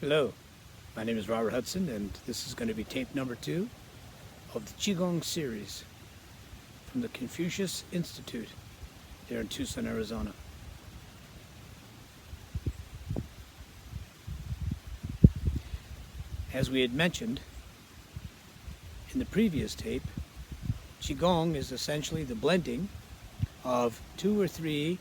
Hello, my name is Robert Hudson, and this is going to be tape number 2 of the Qigong series from the Confucius Institute here in Tucson, Arizona. As we had mentioned in the previous tape, Qigong is essentially the blending of 2 or 3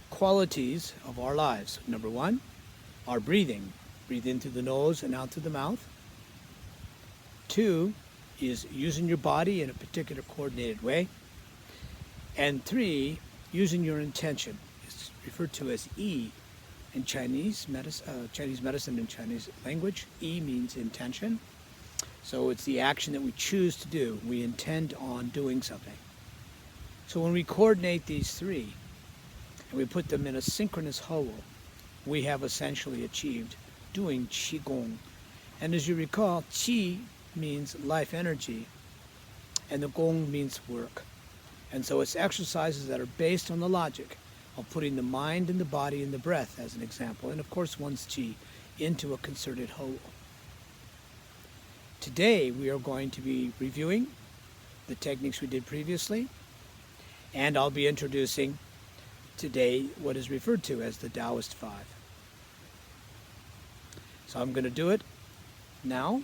qualities of our lives. Number 1, our breathing. Breathe in through the nose and out through the mouth. 2 is using your body in a particular coordinated way. And 3, using your intention. It's referred to as Yi in Chinese medicine and Chinese language. Yi means intention. So it's the action that we choose to do. We intend on doing something. So when we coordinate these 3 and we put them in a synchronous whole, we have essentially achieved doing Qi Gong. And as you recall, Qi means life energy, and the Gong means work. And so it's exercises that are based on the logic of putting the mind and the body and the breath as an example, and of course one's Qi, into a concerted whole. Today we are going to be reviewing the techniques we did previously, and I'll be introducing today what is referred to as the Taoist Five. So I'm going to do it now.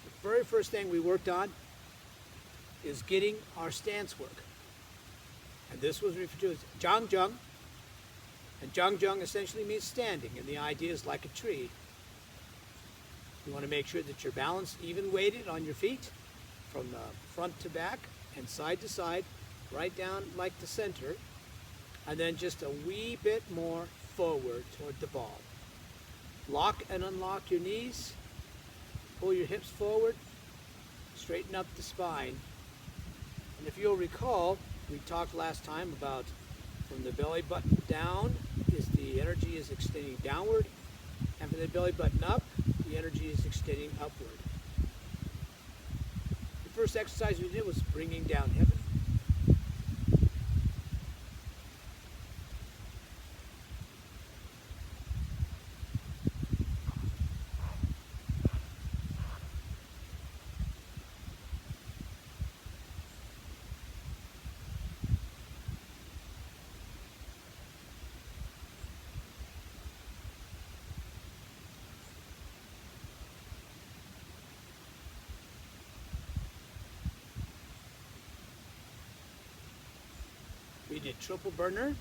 The very first thing we worked on is getting our stance work. And this was referred to as Zhang. And Zhang essentially means standing, and the idea is like a tree. You want to make sure that you're balanced, even weighted on your feet, from front to back and side to side, right down like the center, and then just a wee bit more forward toward the ball. Lock and unlock your knees, pull your hips forward, straighten up the spine. And if you'll recall, we talked last time about from the belly button down, the energy is extending downward, and from the belly button up, the energy is extending upward. The first exercise we did was bringing down heaven. We did triple burner.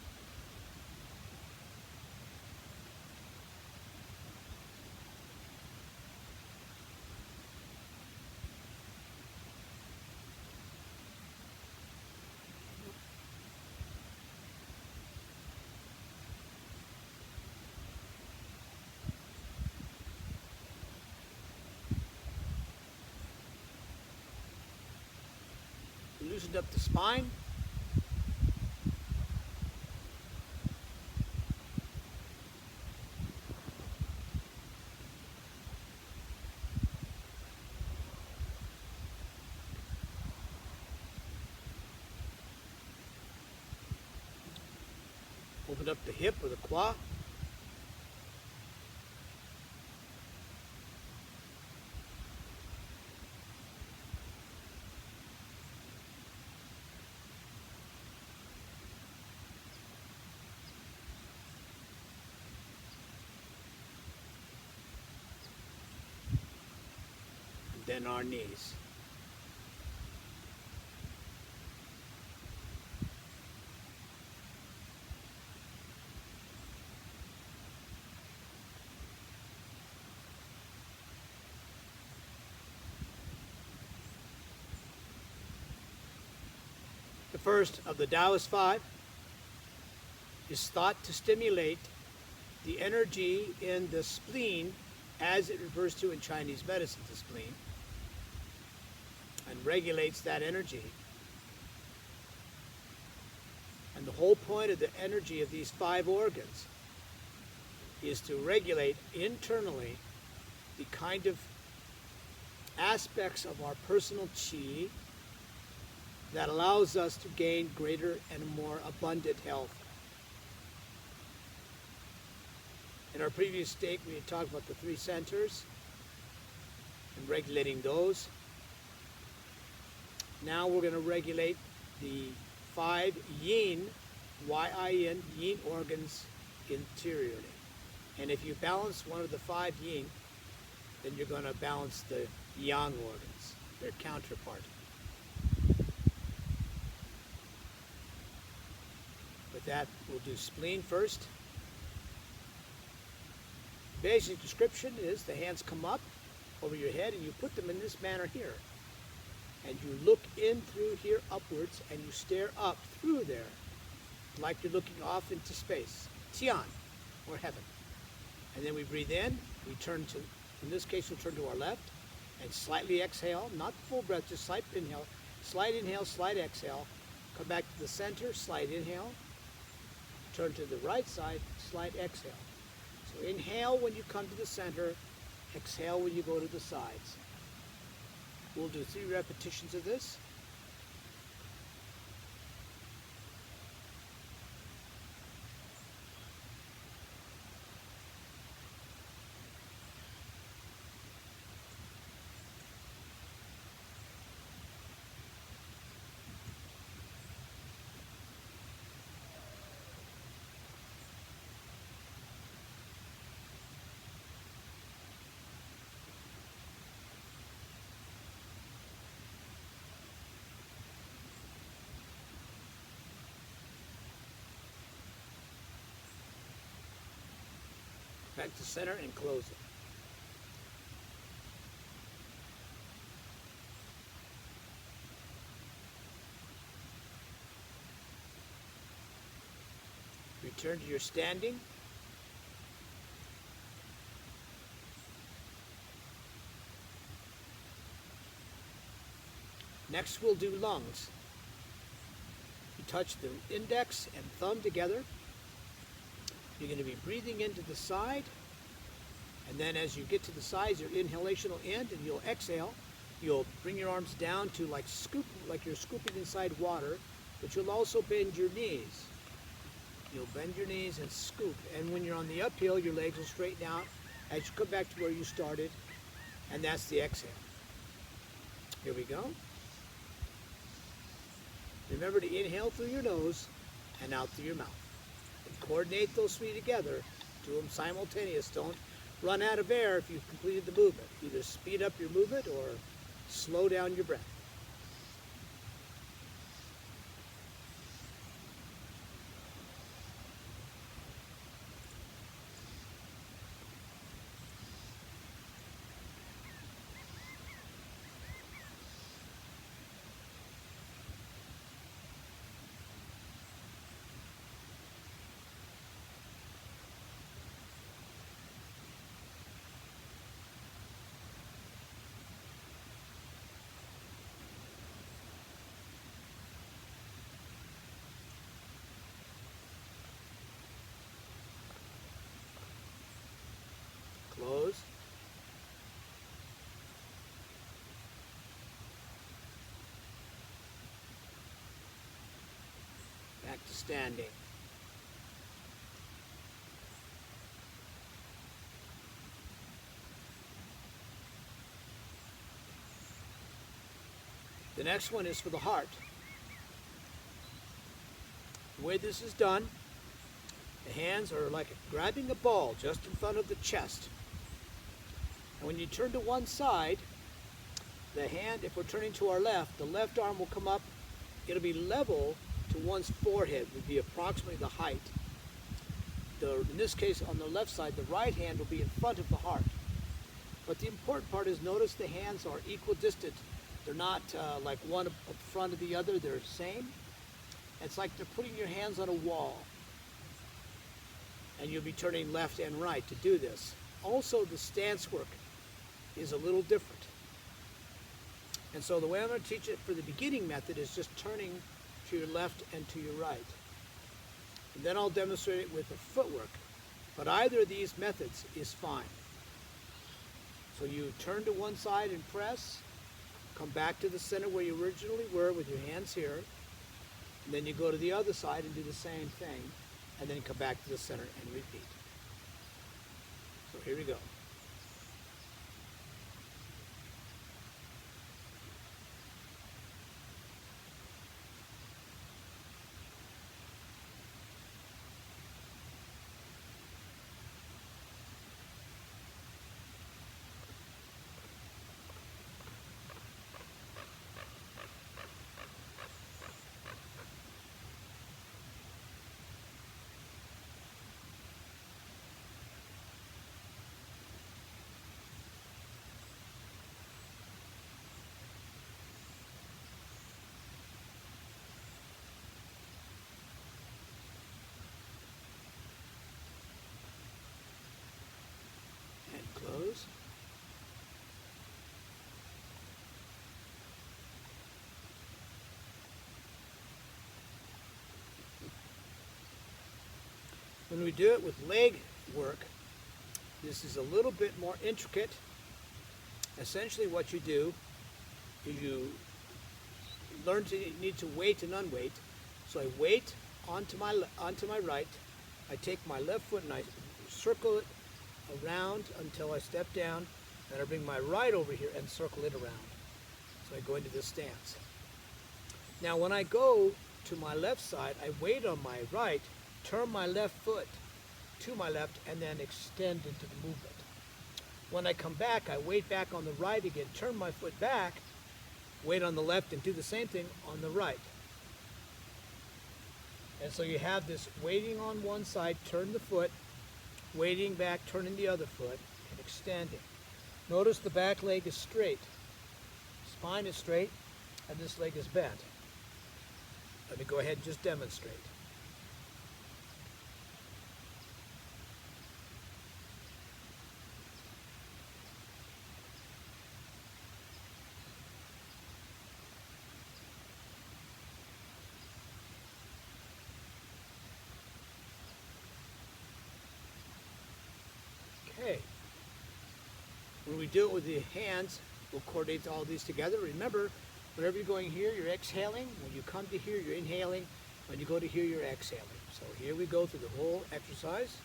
We loosened up the spine. Open up the hip or the qua. And then our knees. The first of the Taoist Five is thought to stimulate the energy in the spleen, as it refers to in Chinese medicine, the spleen, and regulates that energy. And the whole point of the energy of these 5 organs is to regulate internally the kind of aspects of our personal qi that allows us to gain greater and more abundant health. In our previous state, we had talked about the 3 centers and regulating those. Now we're going to regulate the 5 yin, Y-I-N, yin organs interiorly. And if you balance one of the 5 yin, then you're going to balance the yang organs, their counterpart. With that, we'll do spleen first. Basic description is the hands come up over your head and you put them in this manner here. And you look in through here upwards and you stare up through there like you're looking off into space, Tian, or heaven. And then we breathe in, we turn to, in this case we'll turn to our left and slightly exhale, not full breath, just slight inhale, slight exhale, come back to the center, slight inhale, turn to the right side, slight exhale. So inhale when you come to the center, exhale when you go to the sides. We'll do 3 repetitions of this. Back to center and close it. Return to your standing. Next we'll do lungs. You touch the index and thumb together. You're going to be breathing into the side, and then as you get to the sides, your inhalation will end, and you'll exhale. You'll bring your arms down to like you're scooping inside water, but you'll also bend your knees. You'll bend your knees and scoop, and when you're on the uphill, your legs will straighten out as you come back to where you started, and that's the exhale. Here we go. Remember to inhale through your nose and out through your mouth. Coordinate those 3 together, do them simultaneous. Don't run out of air if you've completed the movement. Either speed up your movement or slow down your breath. Close. Back to standing. The next one is for the heart. The way this is done, the hands are like grabbing a ball just in front of the chest. And when you turn to one side, the hand, if we're turning to our left, the left arm will come up. It'll be level to one's forehead, would be approximately the height. In this case, on the left side, the right hand will be in front of the heart. But the important part is notice the hands are equidistant. They're not like one up front of the other. They're the same. It's like they're putting your hands on a wall. And you'll be turning left and right to do this. Also, the stance work is a little different. And so the way I'm going to teach it for the beginning method is just turning to your left and to your right. And then I'll demonstrate it with the footwork. But either of these methods is fine. So you turn to one side and press, come back to the center where you originally were with your hands here, and then you go to the other side and do the same thing, and then come back to the center and repeat. So here we go. Close. When we do it with leg work, this is a little bit more intricate. Essentially what you do is you learn to need to weight and unweight. So I weight onto my right, I take my left foot and I circle it around until I step down, and I bring my right over here and circle it around. So I go into this stance. Now when I go to my left side, I weight on my right, turn my left foot to my left, and then extend into the movement. When I come back, I weight back on the right again, turn my foot back, weight on the left, and do the same thing on the right. And so you have this weighting on one side, turn the foot, weighting back, turning the other foot, and extending. Notice the back leg is straight. Spine is straight, and this leg is bent. Let me go ahead and just demonstrate. Okay. When we do it with the hands, we'll coordinate all these together. Remember, whenever you're going here, you're exhaling. When you come to here, you're inhaling. When you go to here, you're exhaling. So here we go through the whole exercise.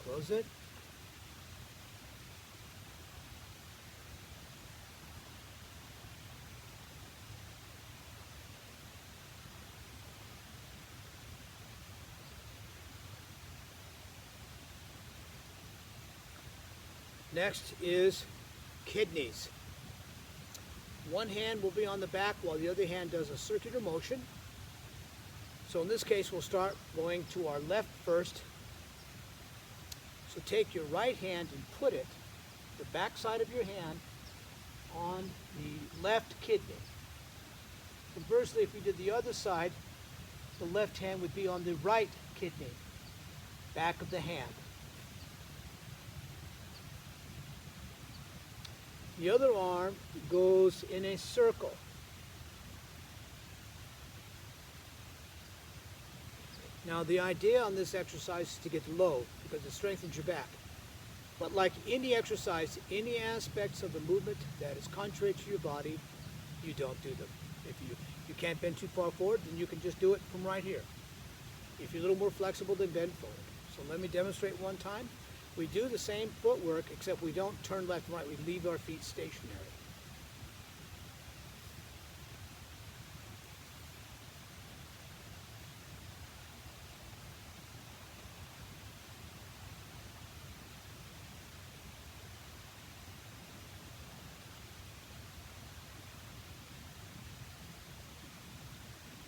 Close it. Next is kidneys. One hand will be on the back while the other hand does a circular motion. So in this case, we'll start going to our left first. So take your right hand and put it, the back side of your hand, on the left kidney. Conversely, if we did the other side, the left hand would be on the right kidney, back of the hand. The other arm goes in a circle. Now the idea on this exercise is to get low because it strengthens your back. But like any exercise, any aspects of the movement that is contrary to your body, you don't do them. If you can't bend too far forward, then you can just do it from right here. If you're a little more flexible, then bend forward. So let me demonstrate one time. We do the same footwork, except we don't turn left and right. We leave our feet stationary.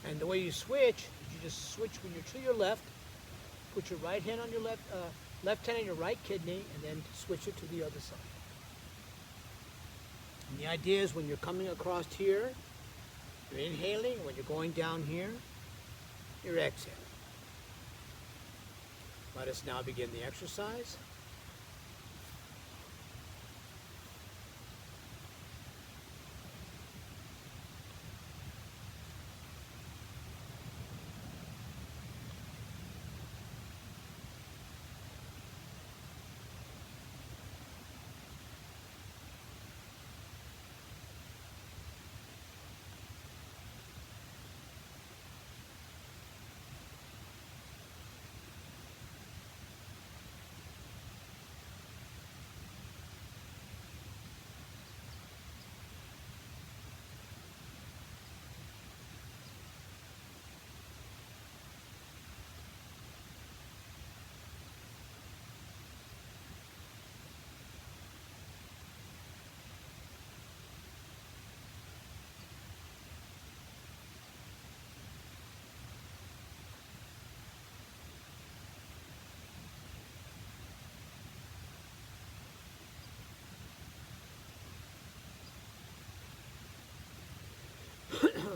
And the way you switch is you just switch when you're to your left, put your right hand on your left hand on your right kidney, and then switch it to the other side. And the idea is when you're coming across here, you're inhaling. When you're going down here, you're exhaling. Let us now begin the exercise.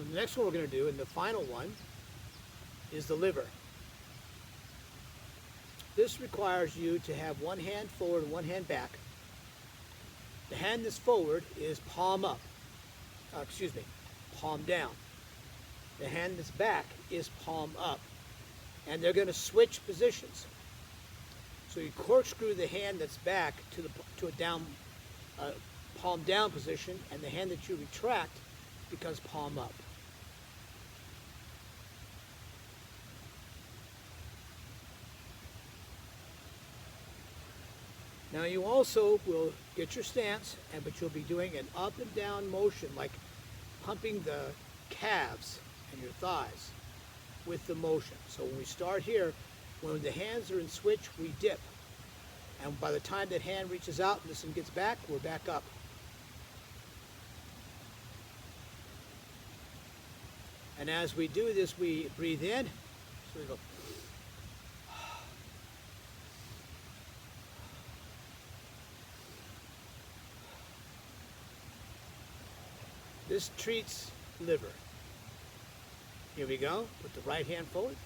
The next one we're going to do, and the final one, is the liver. This requires you to have one hand forward and one hand back. The hand that's forward is palm up. Palm down. The hand that's back is palm up. And they're going to switch positions. So you corkscrew the hand that's back to a down, palm down position, and the hand that you retract becomes palm up. Now you also will get your stance, but you'll be doing an up and down motion, like pumping the calves and your thighs with the motion. So when we start here, when the hands are in switch, we dip. And by the time that hand reaches out and this one gets back, we're back up. And as we do this, we breathe in. So we go. This treats liver. Here we go. Put the right hand forward.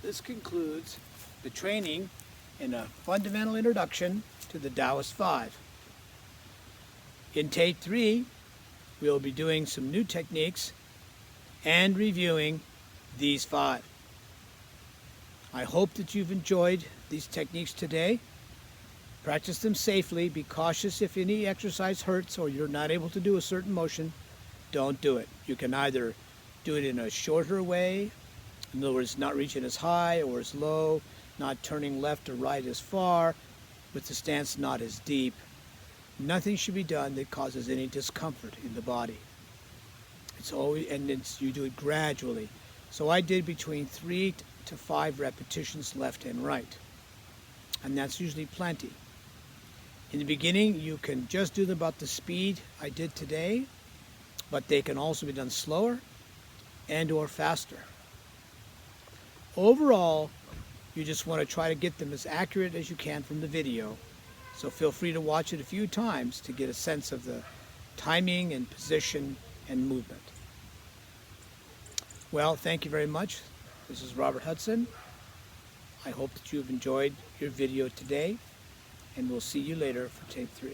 This concludes the training in a fundamental introduction to the Taoist Five. In Tape 3, we'll be doing some new techniques and reviewing these 5. I hope that you've enjoyed these techniques today. Practice them safely. Be cautious if any exercise hurts or you're not able to do a certain motion. Don't do it. You can either do it in a shorter way, in other words, not reaching as high or as low, not turning left or right as far, with the stance not as deep. Nothing should be done that causes any discomfort in the body. It's always, and you do it gradually. So I did between 3 to 5 repetitions left and right. And that's usually plenty. In the beginning, you can just do them about the speed I did today, but they can also be done slower and or faster. Overall, you just want to try to get them as accurate as you can from the video. So feel free to watch it a few times to get a sense of the timing and position and movement. Well, thank you very much. This is Robert Hudson. I hope that you've enjoyed your video today, and we'll see you later for Tape 3.